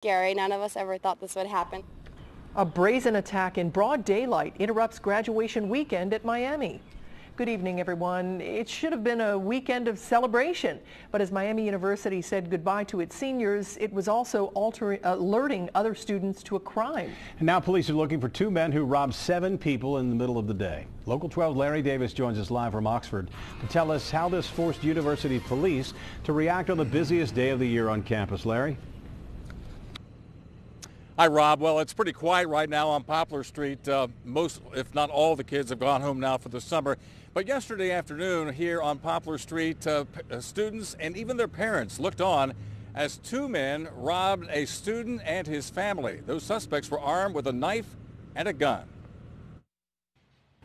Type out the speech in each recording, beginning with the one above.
Scary. None of us ever thought this would happen. A brazen attack in broad daylight interrupts graduation weekend at Miami. Good evening, everyone. It should have been a weekend of celebration, but as Miami University said goodbye to its seniors, it was also alerting other students to a crime. And now police are looking for two men who robbed 7 people in the middle of the day. Local 12 Larry Davis joins us live from Oxford to tell us how this forced university police to react on the busiest day of the year on campus. Larry? Hi, Rob. Well, it's pretty quiet right now on Poplar Street. Most, if not all, the kids have gone home now for the summer. But yesterday afternoon here on Poplar Street, students and even their parents looked on as 2 men robbed a student and his family. Those suspects were armed with a knife and a gun.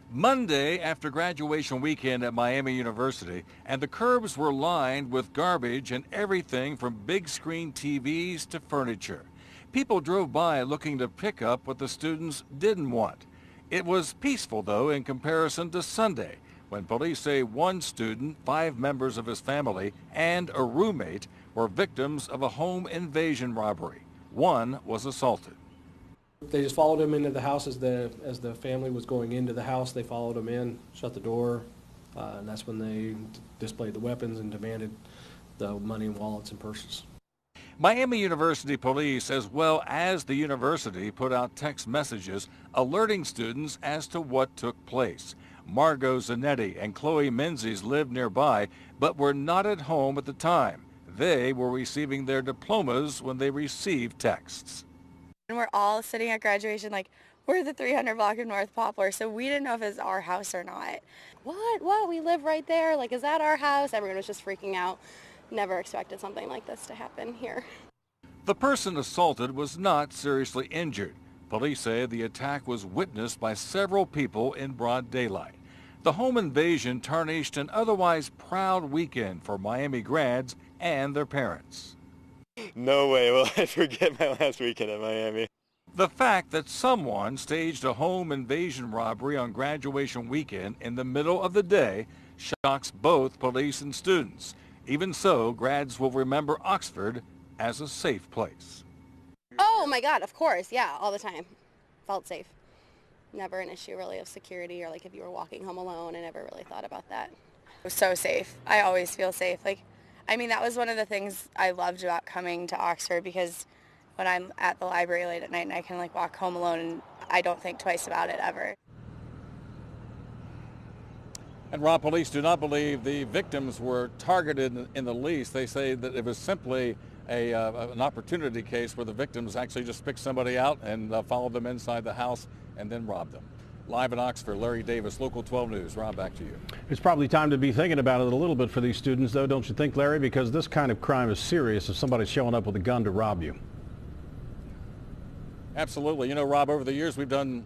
Monday after graduation weekend at Miami University, and the curbs were lined with garbage and everything from big screen TVs to furniture. People drove by looking to pick up what the students didn't want. It was peaceful, though, in comparison to Sunday, when police say 1 student, 5 members of his family, and a roommate were victims of a home invasion robbery. 1 was assaulted. They just followed him into the house as the family was going into the house. They followed him in, shut the door, and that's when they displayed the weapons and demanded the money and wallets and purses. Miami University police, as well as the university, put out text messages alerting students as to what took place. Margot Zanetti and Chloe Menzies lived nearby, but were not at home at the time. They were receiving their diplomas when they received texts. And we're all sitting at graduation like, we're the 300 block of North Poplar, so we didn't know if it's our house or not. What? We live right there. Like, is that our house? Everyone was just freaking out. Never expected something like this to happen here. The person assaulted was not seriously injured. Police say the attack was witnessed by several people in broad daylight. The home invasion tarnished an otherwise proud weekend for Miami grads and their parents. No way will I forget my last weekend at Miami. The fact that someone staged a home invasion robbery on graduation weekend in the middle of the day shocks both police and students. Even so, grads will remember Oxford as a safe place. Oh my God, of course, yeah, all the time. Felt safe. Never an issue really of security or like if you were walking home alone. I never really thought about that. It was so safe. I always feel safe. I mean, that was one of the things I loved about coming to Oxford, because when I'm at the library late at night and I can walk home alone and I don't think twice about it ever. And Rob, police do not believe the victims were targeted in the least. They say that it was simply an opportunity case where the victims actually just picked somebody out and followed them inside the house and then robbed them. Live in Oxford, Larry Davis, Local 12 News. Rob, back to you. It's probably time to be thinking about it a little bit for these students, though, don't you think, Larry? Because this kind of crime is serious if somebody's showing up with a gun to rob you. Absolutely. You know, Rob, over the years we've done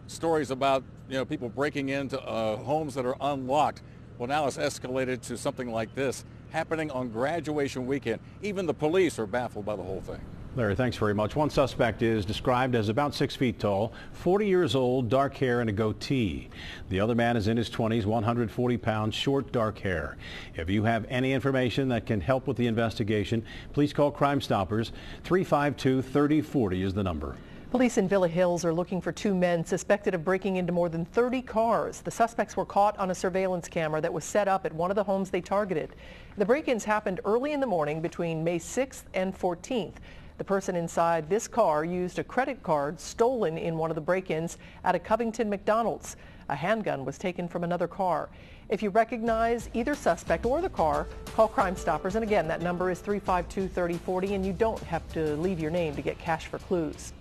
stories about, people breaking into homes that are unlocked. Well, now it's escalated to something like this happening on graduation weekend. Even the police are baffled by the whole thing. Larry, thanks very much. One suspect is described as about 6 feet tall, 40 years old, dark hair and a goatee. The other man is in his 20s, 140 pounds, short dark hair. If you have any information that can help with the investigation, please call Crime Stoppers. 352-3040 is the number. Police in Villa Hills are looking for 2 men suspected of breaking into more than 30 cars. The suspects were caught on a surveillance camera that was set up at one of the homes they targeted. The break-ins happened early in the morning between May 6th and 14th. The person inside this car used a credit card stolen in one of the break-ins at a Covington McDonald's. A handgun was taken from another car. If you recognize either suspect or the car, call Crime Stoppers. And again, that number is 352-3040, and you don't have to leave your name to get cash for clues.